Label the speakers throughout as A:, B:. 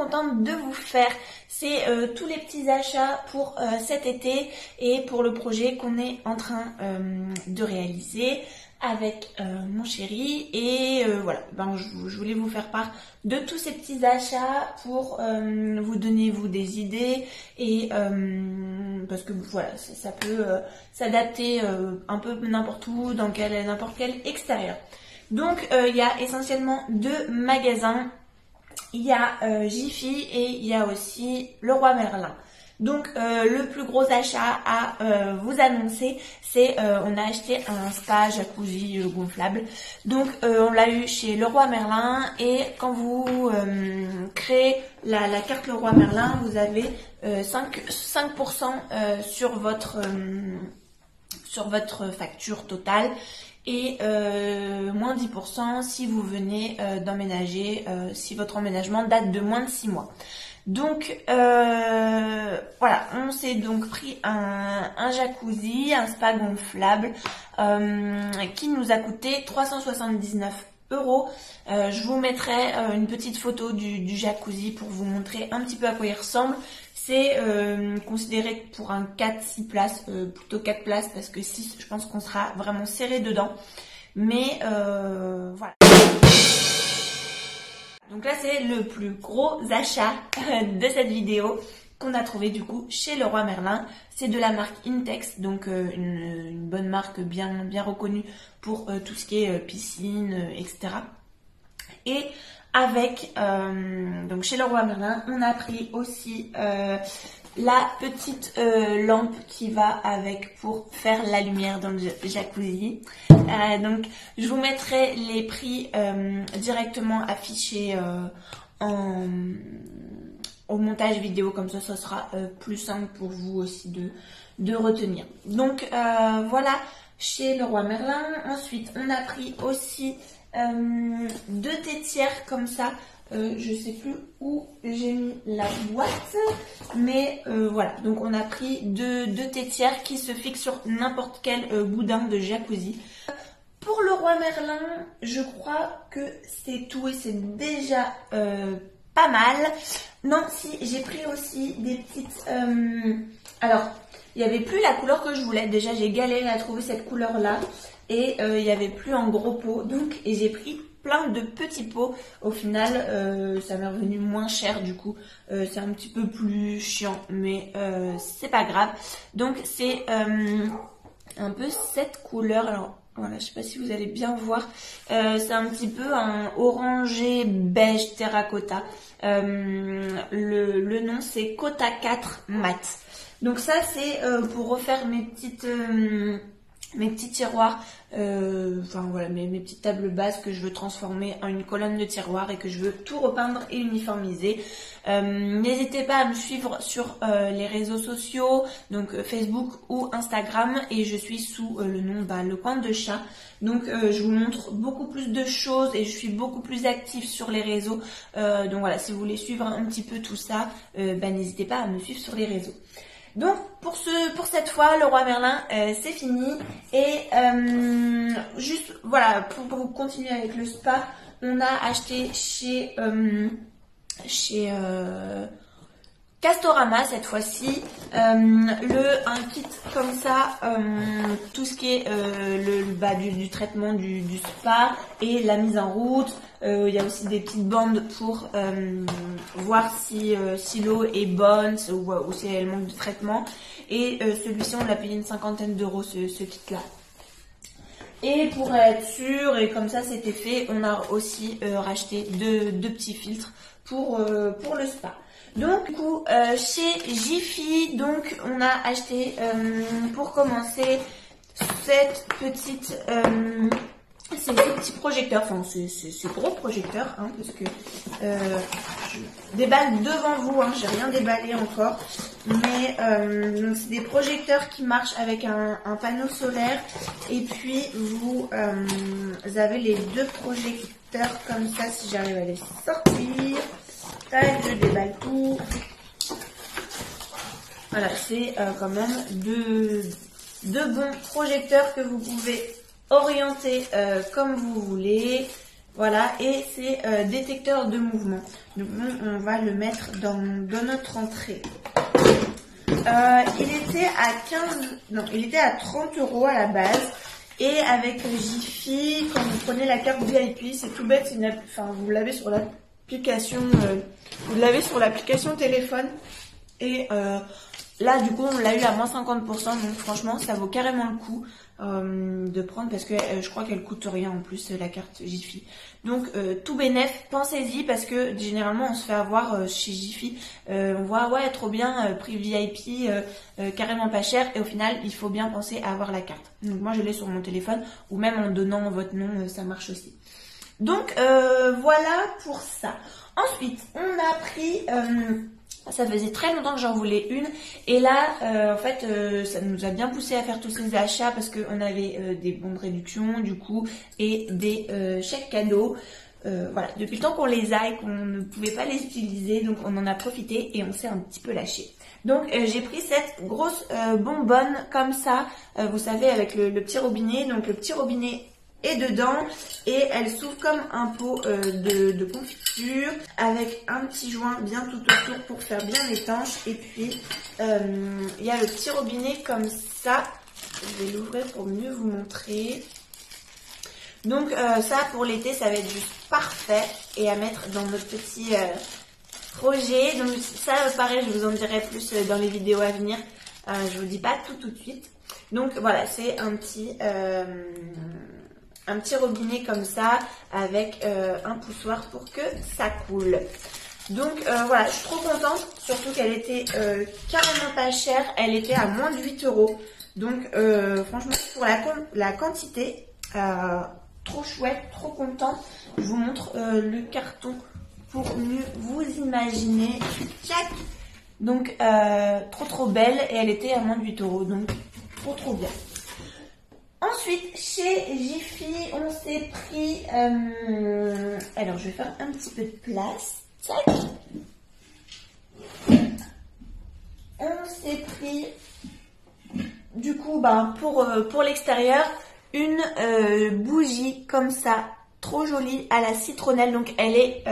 A: contente de vous faire, c'est tous les petits achats pour cet été et pour le projet qu'on est en train de réaliser avec mon chéri. Et voilà, je voulais vous faire part de tous ces petits achats pour vous donner des idées et parce que voilà, ça peut s'adapter un peu n'importe où, dans n'importe quel extérieur. Donc il y a essentiellement deux magasins, il y a Jiffy et il y a aussi Leroy Merlin. Donc le plus gros achat à vous annoncer, c'est on a acheté un spa jacuzzi gonflable. Donc on l'a eu chez Leroy Merlin, et quand vous créez la carte Leroy Merlin, vous avez 5% sur votre facture totale, et moins 10% si vous venez d'emménager, si votre emménagement date de moins de 6 mois. Donc voilà, on s'est donc pris un jacuzzi, un spa gonflable qui nous a coûté 379 €. Je vous mettrai une petite photo du jacuzzi pour vous montrer un petit peu à quoi il ressemble. C'est considéré pour un 4-6 places, plutôt 4 places, parce que 6, je pense qu'on sera vraiment serré dedans. Mais voilà. Donc là, c'est le plus gros achat de cette vidéo qu'on a trouvé du coup chez Leroy Merlin. C'est de la marque Intex, donc une bonne marque bien reconnue pour tout ce qui est piscine, etc. Et avec, donc chez Leroy Merlin, on a pris aussi la petite lampe qui va avec pour faire la lumière dans le jacuzzi. Donc je vous mettrai les prix directement affichés au montage vidéo, comme ça sera plus simple pour vous aussi de retenir. Donc voilà, chez Leroy Merlin. Ensuite on a pris aussi deux tétières comme ça. Je sais plus où j'ai mis la boîte, mais voilà, donc on a pris deux tétières qui se fixent sur n'importe quel boudin de jacuzzi. Pour Leroy Merlin, je crois que c'est tout et c'est déjà pas mal. Non, si, j'ai pris aussi des petites... alors, il n'y avait plus la couleur que je voulais. Déjà, j'ai galéré à trouver cette couleur-là. Et il n'y avait plus en gros pot. Donc, et j'ai pris plein de petits pots. Au final, ça m'est revenu moins cher du coup. C'est un petit peu plus chiant, mais c'est pas grave. Donc, c'est un peu cette couleur. Alors, voilà, je sais pas si vous allez bien voir. C'est un petit peu un orangé beige terracotta. Le nom, c'est Cota 4 Mat. Donc ça, c'est pour refaire mes petits tiroirs, enfin voilà, mes petites tables basses que je veux transformer en une colonne de tiroirs et que je veux tout repeindre et uniformiser. N'hésitez pas à me suivre sur les réseaux sociaux, donc Facebook ou Instagram, et je suis sous le nom Le Coin de Chat. Donc je vous montre beaucoup plus de choses et je suis beaucoup plus active sur les réseaux. Donc voilà, si vous voulez suivre un petit peu tout ça, n'hésitez pas à me suivre sur les réseaux. Donc pour cette fois, Leroy Merlin, c'est fini. Et juste voilà, pour continuer avec le spa, on a acheté chez Castorama cette fois-ci un kit comme ça, tout ce qui est du traitement du spa et la mise en route. Il y a aussi des petites bandes pour voir si l'eau est bonne ou si elle manque de traitement. Et celui-ci, on l'a payé une 50aine d'euros, ce kit-là. Et pour être sûr, et comme ça c'était fait, on a aussi racheté deux petits filtres pour le spa. Donc du coup chez Jiffy, donc on a acheté pour commencer cette petite ces petits projecteurs, enfin c'est gros projecteurs, hein, parce que je déballe devant vous, hein, j'ai rien déballé encore, mais donc c'est des projecteurs qui marchent avec un panneau solaire, et puis vous avez les deux projecteurs comme ça, si j'arrive à les sortir. Tac, je déballe tout. Voilà, c'est quand même deux bons projecteurs que vous pouvez orienter comme vous voulez. Voilà, et c'est détecteur de mouvement. Donc on va le mettre dans notre entrée. Il était à 30 € à la base. Et avec Jiffy, quand vous prenez la carte VIP, c'est tout bête, vous l'avez sur l'application, téléphone. Et là, du coup, on l'a eu à moins 50%, donc franchement, ça vaut carrément le coup de prendre parce que je crois qu'elle coûte rien en plus, la carte Jiffy. Donc, tout bénef, pensez-y parce que généralement, on se fait avoir chez Jiffy. On voit, ouais, trop bien, prix VIP, carrément pas cher. Et au final, il faut bien penser à avoir la carte. Donc, moi, je l'ai sur mon téléphone ou même en donnant votre nom, ça marche aussi. Donc, voilà pour ça. Ensuite, on a pris... ça faisait très longtemps que j'en voulais une et là en fait ça nous a bien poussé à faire tous ces achats parce qu'on avait des bons de réduction du coup et des chèques cadeaux. Voilà, depuis le temps qu'on les a et qu'on ne pouvait pas les utiliser, donc on en a profité et on s'est un petit peu lâché. Donc j'ai pris cette grosse bonbonne comme ça, vous savez avec le petit robinet, donc le petit robinet est dedans et elle s'ouvre comme un pot de confiture avec un petit joint bien tout autour pour faire bien étanche et puis il y a le petit robinet comme ça, je vais l'ouvrir pour mieux vous montrer. Donc ça pour l'été ça va être juste parfait et à mettre dans notre petit projet. Donc ça pareil je vous en dirai plus dans les vidéos à venir, je vous dis pas tout de suite. Donc voilà, c'est un petit robinet comme ça avec un poussoir pour que ça coule. Donc voilà, je suis trop contente, surtout qu'elle était carrément pas chère, elle était à moins de 8 €. Donc franchement pour la quantité, trop chouette, trop contente. Je vous montre le carton pour mieux vous imaginer. Tchac. Donc trop belle et elle était à moins de 8 €, donc trop bien. Ensuite, chez Jiffy, on s'est pris... alors, je vais faire un petit peu de place. Tac. On s'est pris, du coup, pour l'extérieur, une bougie comme ça, trop jolie, à la citronnelle. Donc, elle est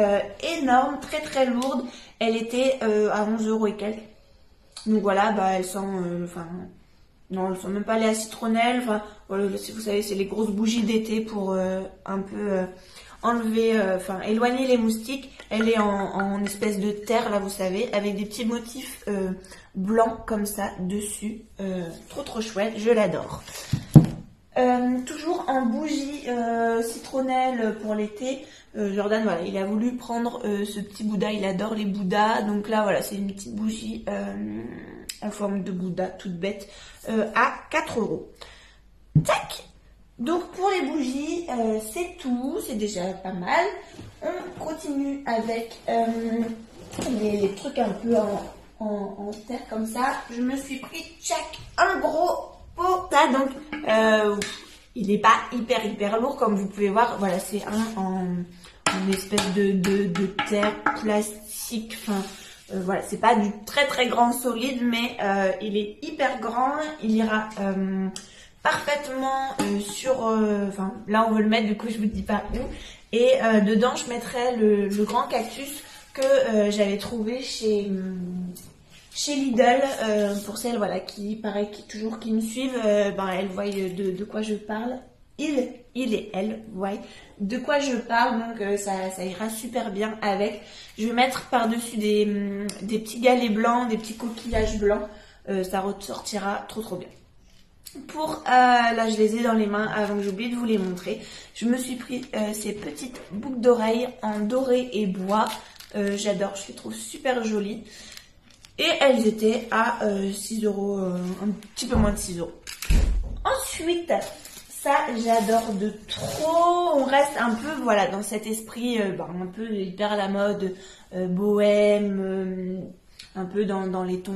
A: énorme, très lourde. Elle était à 11 € et quelques. Donc voilà, elle sent... non, elles sont même pas allées à citronnelle. Enfin, voilà, si vous savez, c'est les grosses bougies d'été pour un peu enlever, éloigner les moustiques. Elle est en espèce de terre, là, vous savez, avec des petits motifs blancs comme ça dessus. Trop chouette, je l'adore. Toujours en bougie citronnelle pour l'été. Jordan, voilà, il a voulu prendre ce petit Bouddha. Il adore les Bouddhas. Donc là, voilà, c'est une petite bougie en forme de Bouddha, toute bête, à 4 €. Tac. Donc pour les bougies, c'est tout. C'est déjà pas mal. On continue avec les trucs un peu en terre comme ça. Je me suis pris un gros pot. Ça, donc, il n'est pas hyper lourd comme vous pouvez voir. Voilà, c'est une espèce de terre plastique. Enfin, voilà, c'est pas du très grand solide, mais il est hyper grand. Il ira parfaitement sur... là, on veut le mettre, du coup, je vous dis pas où. Et dedans, je mettrai le grand cactus que j'avais trouvé chez Lidl, pour celles voilà, qui me suivent, elles voient de quoi je parle. Il et elle voient de quoi je parle, donc ça ira super bien avec. Je vais mettre par-dessus des petits galets blancs, des petits coquillages blancs, ça ressortira trop bien. Là je les ai dans les mains avant que j'oublie de vous les montrer. Je me suis pris ces petites boucles d'oreilles en doré et bois. J'adore, je les trouve super jolies. Et elles étaient à 6 €, un petit peu moins de 6 €. Ensuite, ça j'adore de trop. On reste un peu voilà dans cet esprit un peu hyper à la mode, bohème, un peu dans les tons,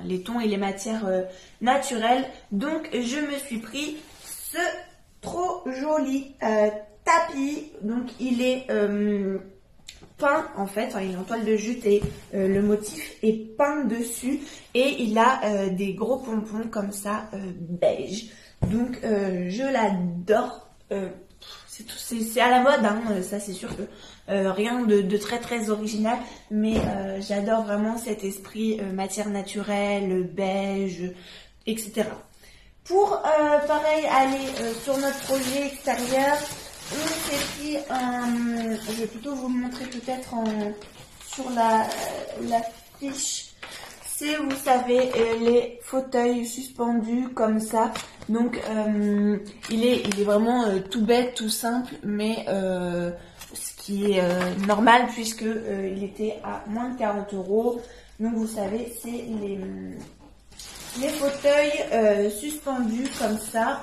A: les tons et les matières naturelles. Donc je me suis pris ce trop joli tapis. Donc il est peint en fait, il est en toile de jute et le motif est peint dessus et il a des gros pompons comme ça beige. Donc je l'adore c'est à la mode, hein, ça c'est sûr que rien de très très original, mais j'adore vraiment cet esprit matière naturelle, beige, etc. Pour pareil aller sur notre projet extérieur, on s'est pris un, je vais plutôt vous le montrer peut-être sur la fiche. C'est, vous savez, les fauteuils suspendus comme ça. Donc il est vraiment tout bête, tout simple, mais ce qui est normal puisque il était à moins de 40 €. Donc vous savez, c'est les fauteuils suspendus comme ça.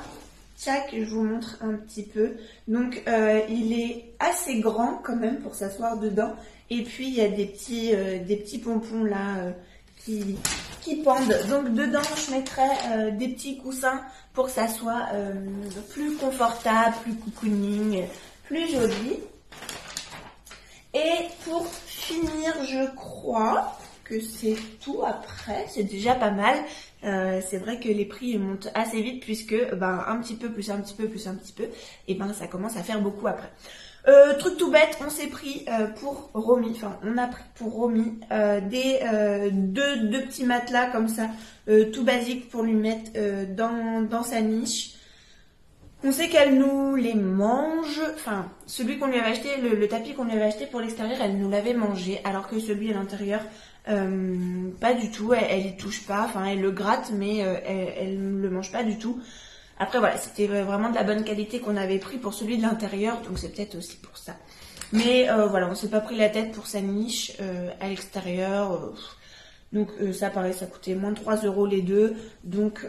A: Tac, je vous montre un petit peu. Donc il est assez grand quand même pour s'asseoir dedans. Et puis il y a des petits pompons là qui pendent. Donc dedans je mettrai des petits coussins pour que ça soit plus confortable, plus cocooning, plus joli. Et pour finir, je crois que c'est tout après. C'est déjà pas mal. C'est vrai que les prix montent assez vite puisque un petit peu plus un petit peu plus un petit peu, et ça commence à faire beaucoup après. Truc tout bête, on s'est pris pour Romy, enfin on a pris pour Romy deux petits matelas comme ça, tout basique pour lui mettre dans sa niche. On sait qu'elle nous les mange, enfin celui qu'on lui avait acheté, le tapis qu'on lui avait acheté pour l'extérieur, elle nous l'avait mangé, alors que celui à l'intérieur, pas du tout, elle y touche pas, enfin elle le gratte mais elle ne le mange pas du tout. Après voilà, c'était vraiment de la bonne qualité qu'on avait pris pour celui de l'intérieur, donc c'est peut-être aussi pour ça. Mais voilà, on s'est pas pris la tête pour sa niche à l'extérieur. Donc ça pareil, ça coûtait moins de 3 € les deux, donc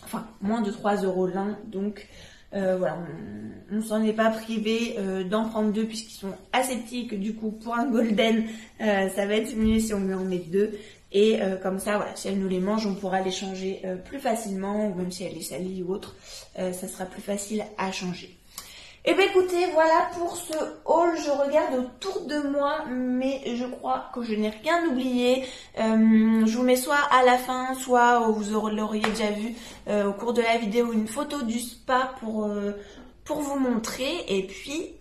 A: enfin moins de 3 € l'un, donc voilà, on s'en est pas privé d'en prendre deux puisqu'ils sont assez petits et que du coup pour un golden ça va être mieux si on en met deux. Et comme ça, voilà, si elle nous les mange, on pourra les changer plus facilement, ou même si elle est salie ou autre, ça sera plus facile à changer. Et bien écoutez, voilà pour ce haul. Je regarde autour de moi, mais je crois que je n'ai rien oublié. Je vous mets soit à la fin, soit vous l'auriez déjà vu au cours de la vidéo, une photo du spa pour vous montrer. Et puis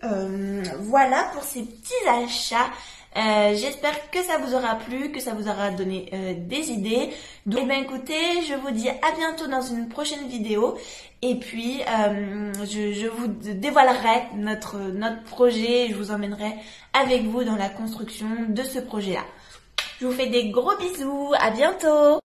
A: voilà pour ces petits achats. J'espère que ça vous aura plu, que ça vous aura donné des idées. Donc écoutez, je vous dis à bientôt dans une prochaine vidéo. Et puis je vous dévoilerai notre projet. Je vous emmènerai avec vous dans la construction de ce projet-là. Je vous fais des gros bisous, à bientôt.